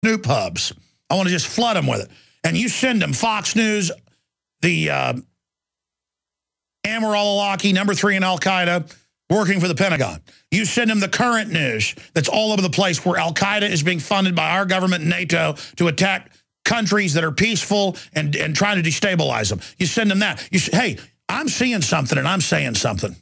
snoop hubs. I want to just flood them with it. And you send them Fox News, the Amer al-Awlaki, #3 in Al-Qaeda, working for the Pentagon. You send them the current news that's all over the place where Al-Qaeda is being funded by our government and NATO to attack countries that are peaceful and trying to destabilize them. You send them that. Hey, I'm seeing something and I'm saying something.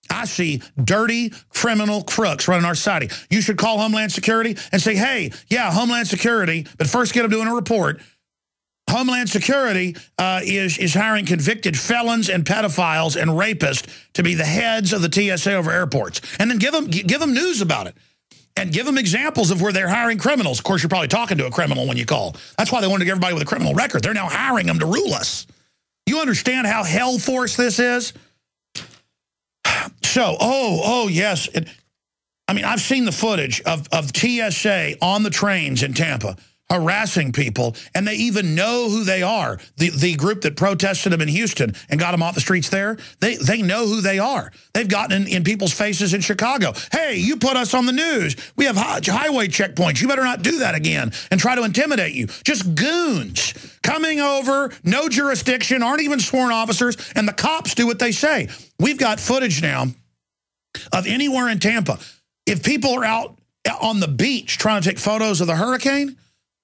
I see dirty criminal crooks running our society. You should call Homeland Security and say, hey, yeah, Homeland Security, but first get them doing a report. Homeland Security is hiring convicted felons and pedophiles and rapists to be the heads of the TSA over airports. And then give them news about it. And give them examples of where they're hiring criminals. Of course, you're probably talking to a criminal when you call. That's why they wanted to get everybody with a criminal record. They're now hiring them to rule us. You understand how hell force this is? So, oh yes. I mean, I've seen the footage of TSA on the trains in Tampa harassing people, and they even know who they are. The group that protested them in Houston and got them off the streets there, they know who they are. They've gotten in people's faces in Chicago. Hey, you put us on the news. We have highway checkpoints. You better not do that again and try to intimidate you. Just goons coming over, no jurisdiction, aren't even sworn officers, and the cops do what they say. We've got footage now of anywhere in Tampa. If people are out on the beach trying to take photos of the hurricane,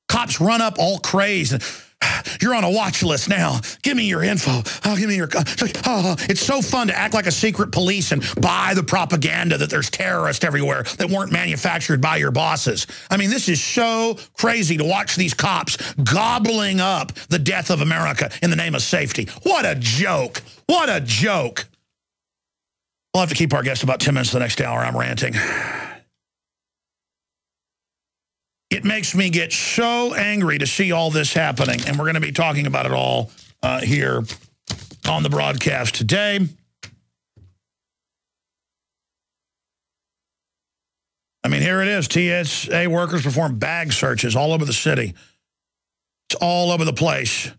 cops run up all crazed. You're on a watch list now. Give me your info. Oh, give me your... It's so fun to act like a secret police and buy the propaganda that there's terrorists everywhere that weren't manufactured by your bosses. I mean, this is so crazy to watch these cops gobbling up the death of America in the name of safety. What a joke. What a joke. We'll have to keep our guest about 10 minutes the next hour. I'm ranting. It makes me get so angry to see all this happening, and we're going to be talking about it all here on the broadcast today. I mean, here it is. TSA workers perform bag searches all over the city. It's all over the place.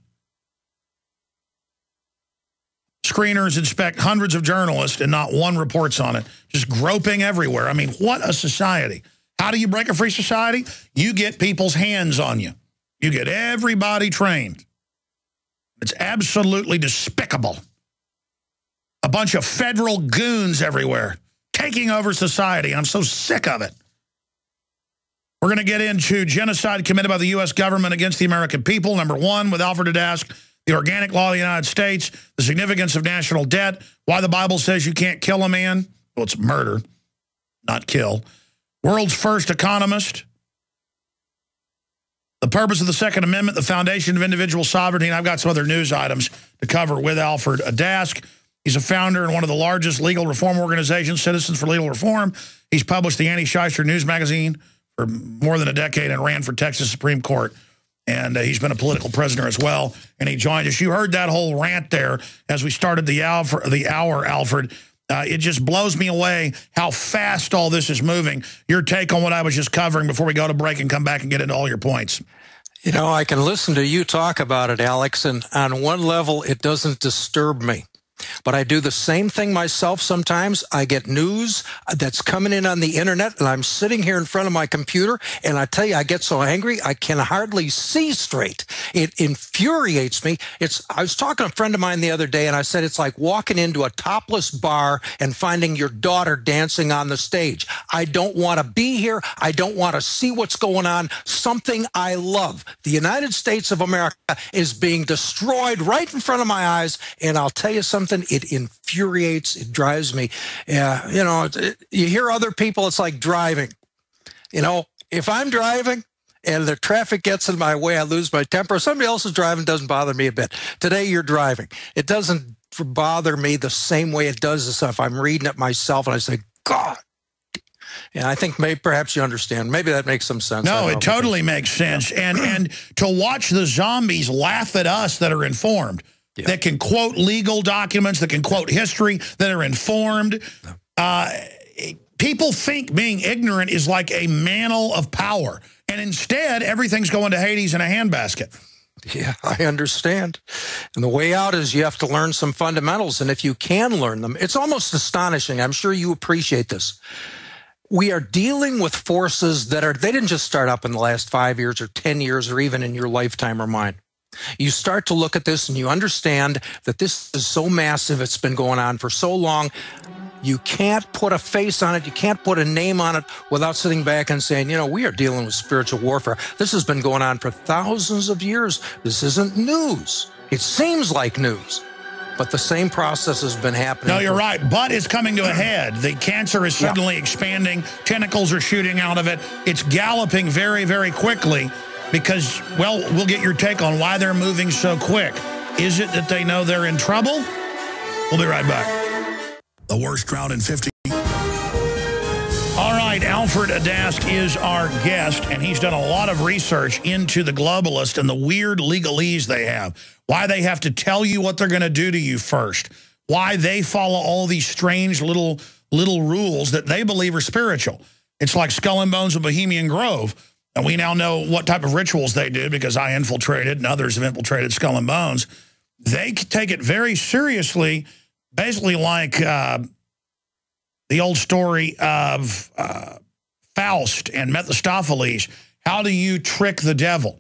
Screeners inspect hundreds of journalists, and not one reports on it. Just groping everywhere. I mean, what a society. How do you break a free society? You get people's hands on you. You get everybody trained. It's absolutely despicable. A bunch of federal goons everywhere taking over society. I'm so sick of it. We're going to get into genocide committed by the U.S. government against the American people. #1 with Alfred Adask, the organic law of the United States, the significance of national debt, why the Bible says you can't kill a man. Well, it's murder, not kill. World's first economist. The purpose of the Second Amendment, the foundation of individual sovereignty. And I've got some other news items to cover with Alfred Adask. He's a founder in one of the largest legal reform organizations, Citizens for Legal Reform. He's published the AntiShyster News Magazine for more than a decade and ran for Texas Supreme Court. And he's been a political prisoner as well. And he joined us. You heard that whole rant there as we started the hour, Alfred. It just blows me away how fast all this is moving. Your take on what I was just covering before we go to break and come back and get into all your points. You know, I can listen to you talk about it, Alex, and on one level, it doesn't disturb me. But I do the same thing myself sometimes. I get news that's coming in on the internet, and I'm sitting here in front of my computer, and I tell you, I get so angry, I can hardly see straight. It infuriates me. I was talking to a friend of mine the other day, and I said it's like walking into a topless bar and finding your daughter dancing on the stage. I don't want to be here. I don't want to see what's going on. Something I love. The United States of America is being destroyed right in front of my eyes, and I'll tell you something. It infuriates. It drives me. You know, you hear other people, it's like driving. You know, if I'm driving and the traffic gets in my way, I lose my temper. Somebody else is driving, doesn't bother me a bit. Today you're driving. It doesn't bother me the same way it does if I'm reading it myself and I say, God. And I think perhaps you understand. Maybe that makes some sense. No, it totally makes sense. And to watch the zombies laugh at us that are informed. Yeah. That can quote legal documents, that can quote history, that are informed. People think being ignorant is like a mantle of power. And instead, everything's going to Hades in a handbasket. Yeah, I understand. And the way out is you have to learn some fundamentals. And if you can learn them, it's almost astonishing. I'm sure you appreciate this. We are dealing with forces that they didn't just start up in the last 5 years or 10 years or even in your lifetime or mine. You start to look at this and you understand that this is so massive. It's been going on for so long. You can't put a face on it. You can't put a name on it without sitting back and saying, you know, we are dealing with spiritual warfare. This has been going on for thousands of years. This isn't news. It seems like news, but the same process has been happening. No, you're right. But it's coming to a head. The cancer is suddenly expanding. Tentacles are shooting out of it. It's galloping very, very quickly because, well, we'll get your take on why they're moving so quick. Is it that they know they're in trouble? We'll be right back. The worst drought in 50. All right, Alfred Adask is our guest, and he's done a lot of research into the globalists and the weird legalese they have. Why they have to tell you what they're going to do to you first. Why they follow all these strange little rules that they believe are spiritual. It's like Skull and Bones and Bohemian Grove. And we now know what type of rituals they do because I infiltrated and others have infiltrated Skull and Bones. They take it very seriously. Basically like the old story of Faust and Mephistopheles. How do you trick the devil?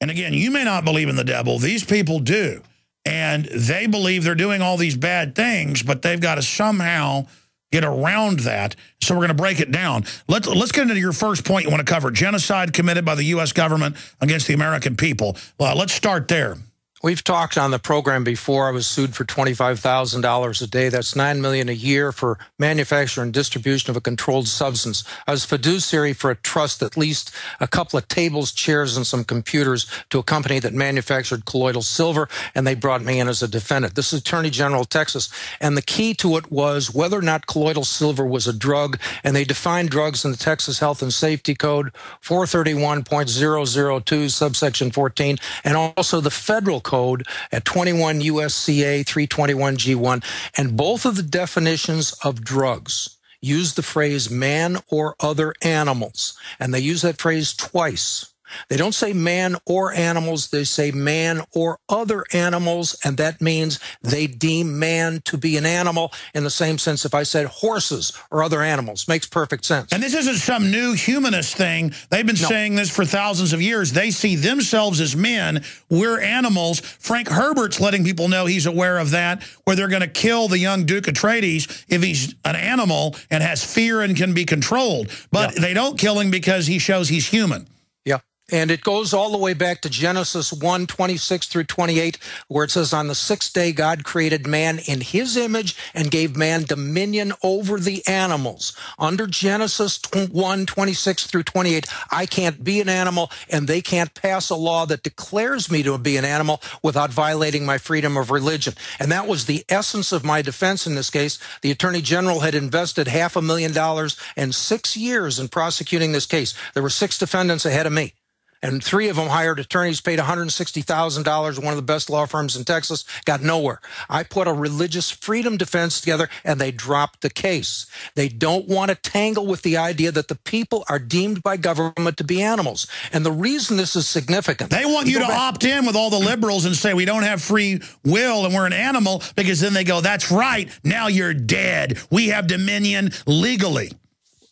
And again, you may not believe in the devil. These people do. And they believe they're doing all these bad things, but they've got to somehow get around that. So we're going to break it down. Let's get into your first point you want to cover. Genocide committed by the U.S. government against the American people. Let's start there. We've talked on the program before. I was sued for $25,000 a day. That's $9 million a year for manufacture and distribution of a controlled substance. I was fiduciary for a trust that leased a couple of tables, chairs, and some computers to a company that manufactured colloidal silver, and they brought me in as a defendant. This is Attorney General of Texas, and the key to it was whether or not colloidal silver was a drug, and they defined drugs in the Texas Health and Safety Code 431.002, subsection 14, and also the federal code at 21 USCA 321 G1, and both of the definitions of drugs use the phrase man or other animals, and they use that phrase twice. They don't say man or animals, they say man or other animals, and that means they deem man to be an animal in the same sense if I said horses or other animals. Makes perfect sense. And this isn't some new humanist thing. They've been saying this for thousands of years. They see themselves as men. We're animals. Frank Herbert's letting people know he's aware of that, where they're going to kill the young Duke Atreides if he's an animal and has fear and can be controlled. But they don't kill him because he shows he's human. And it goes all the way back to Genesis 1:26 through 28, where it says, on the sixth day, God created man in his image and gave man dominion over the animals. Under Genesis 1:26 through 28, I can't be an animal, and they can't pass a law that declares me to be an animal without violating my freedom of religion. And that was the essence of my defense in this case. The Attorney General had invested $500,000 and 6 years in prosecuting this case. There were 6 defendants ahead of me. And 3 of them hired attorneys, paid $160,000, one of the best law firms in Texas, got nowhere. I put a religious freedom defense together, and they dropped the case. They don't want to tangle with the idea that the people are deemed by government to be animals. And the reason this is significant... They want you to opt in with all the liberals and say we don't have free will and we're an animal, because then they go, that's right, now you're dead. We have dominion legally.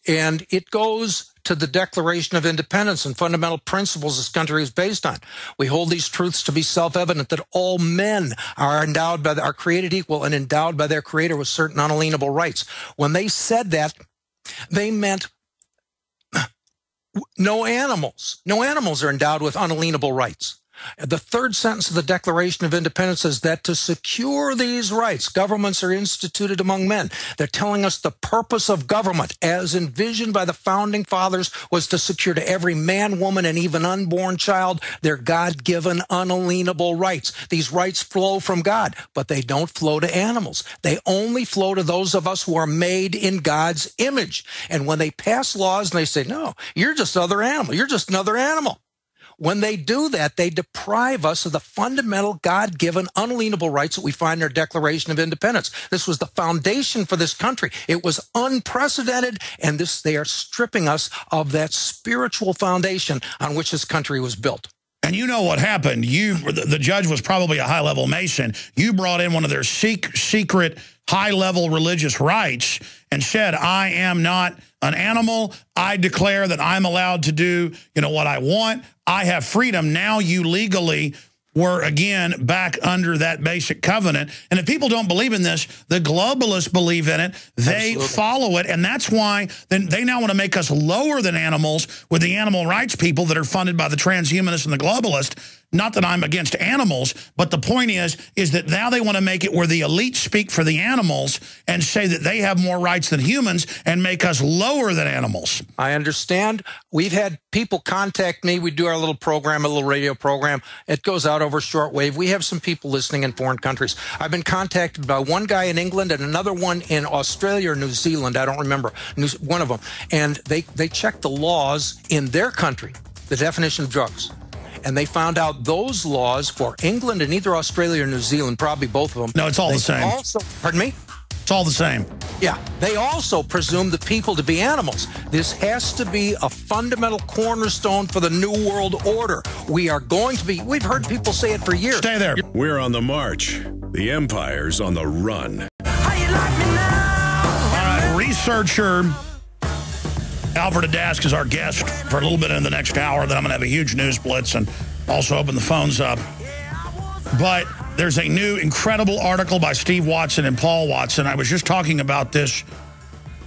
And it goes to the Declaration of Independence and fundamental principles this country is based on. We hold these truths to be self-evident, that all men are created equal and endowed by their Creator with certain unalienable rights. When they said that, they meant no animals. No animals are endowed with unalienable rights. The third sentence of the Declaration of Independence says that to secure these rights, governments are instituted among men. They're telling us the purpose of government, as envisioned by the Founding Fathers, was to secure to every man, woman, and even unborn child their God-given unalienable rights. These rights flow from God, but they don't flow to animals. They only flow to those of us who are made in God's image. And when they pass laws and they say, no, you're just another animal, you're just another animal. When they do that, they deprive us of the fundamental God-given unalienable rights that we find in our Declaration of Independence. This was the foundation for this country. It was unprecedented, and they are stripping us of that spiritual foundation on which this country was built. And you know what happened. The judge was probably a high-level Mason. You brought in one of their secret high-level religious rites and said, I am not an animal. I declare that I'm allowed to do, what I want. I have freedom. Now you legally were, again, back under that basic covenant. And if people don't believe in this, the globalists believe in it. They Absolutely. follow it. And that's why then they now want to make us lower than animals with the animal rights people that are funded by the transhumanists and the globalists. Not that I'm against animals, but the point is that now they want to make it where the elite speak for the animals and say that they have more rights than humans and make us lower than animals. I understand. We've had people contact me. We do our little program, a little radio program. It goes out over shortwave. We have some people listening in foreign countries. I've been contacted by one guy in England and another one in Australia or New Zealand. I don't remember. One of them. And they checked the laws in their country, the definition of drugs. And they found out those laws for England and either Australia or New Zealand, probably both of them. No, it's all the same. Pardon me? It's all the same. Yeah. They also presume the people to be animals. This has to be a fundamental cornerstone for the New World Order. We are going to be, we've heard people say it for years. Stay there. We're on the march. The empire's on the run. Researcher Alfred Adask is our guest for a little bit in the next hour. Then I'm going to have a huge news blitz and also open the phones up. But there's a new incredible article by Steve Watson and Paul Watson. I was just talking about this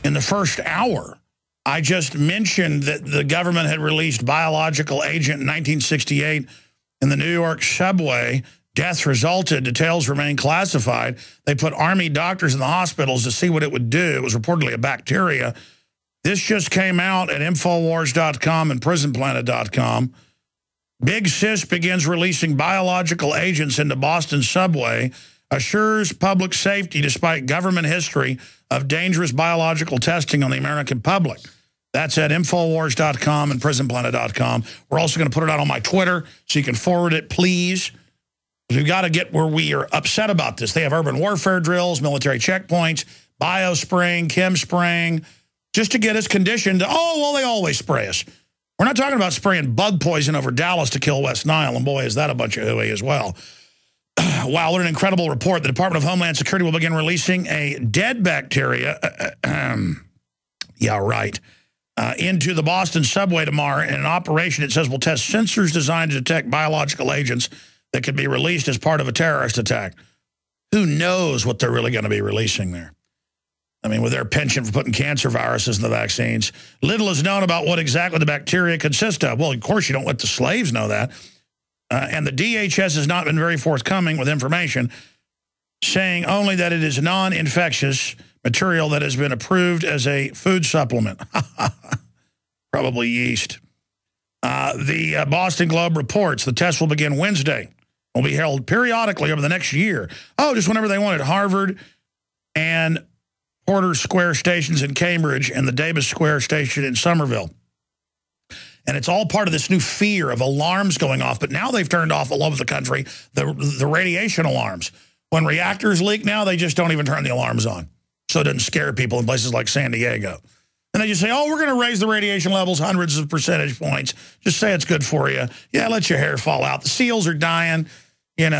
in the first hour. I just mentioned that the government had released biological agent in 1968 in the New York subway. Deaths resulted. Details remain classified. They put Army doctors in the hospitals to see what it would do. It was reportedly a bacteria. This just came out at Infowars.com and Prisonplanet.com. Big Sis begins releasing biological agents into Boston subway, assures public safety despite government history of dangerous biological testing on the American public. That's at Infowars.com and Prisonplanet.com. We're also going to put it out on my Twitter, so you can forward it, please. We've got to get where we are upset about this. They have urban warfare drills, military checkpoints, biospraying, chem spraying, just to get us conditioned to, oh, well, they always spray us. We're not talking about spraying bug poison over Dallas to kill West Nile, and boy, is that a bunch of hooey as well. Wow, what an incredible report. The Department of Homeland Security will begin releasing a dead bacteria, into the Boston subway tomorrow in an operation it says will test sensors designed to detect biological agents that could be released as part of a terrorist attack. Who knows what they're really going to be releasing there? I mean, with their penchant for putting cancer viruses in the vaccines. Little is known about what exactly the bacteria consist of. Well, of course, you don't let the slaves know that. And the DHS has not been very forthcoming with information, saying only that it is non-infectious material that has been approved as a food supplement. Probably yeast. The Boston Globe reports the test will begin Wednesday. Will be held periodically over the next year. Oh, just whenever they want it. Harvard and Porter Square stations in Cambridge and the Davis Square station in Somerville. And it's all part of this new fear of alarms going off. But now they've turned off all over the country the radiation alarms. When reactors leak now, they just don't even turn the alarms on. So it doesn't scare people in places like San Diego. And they just say, oh, we're going to raise the radiation levels hundreds of percentage points. Just say it's good for you. Yeah, let your hair fall out. The seals are dying, and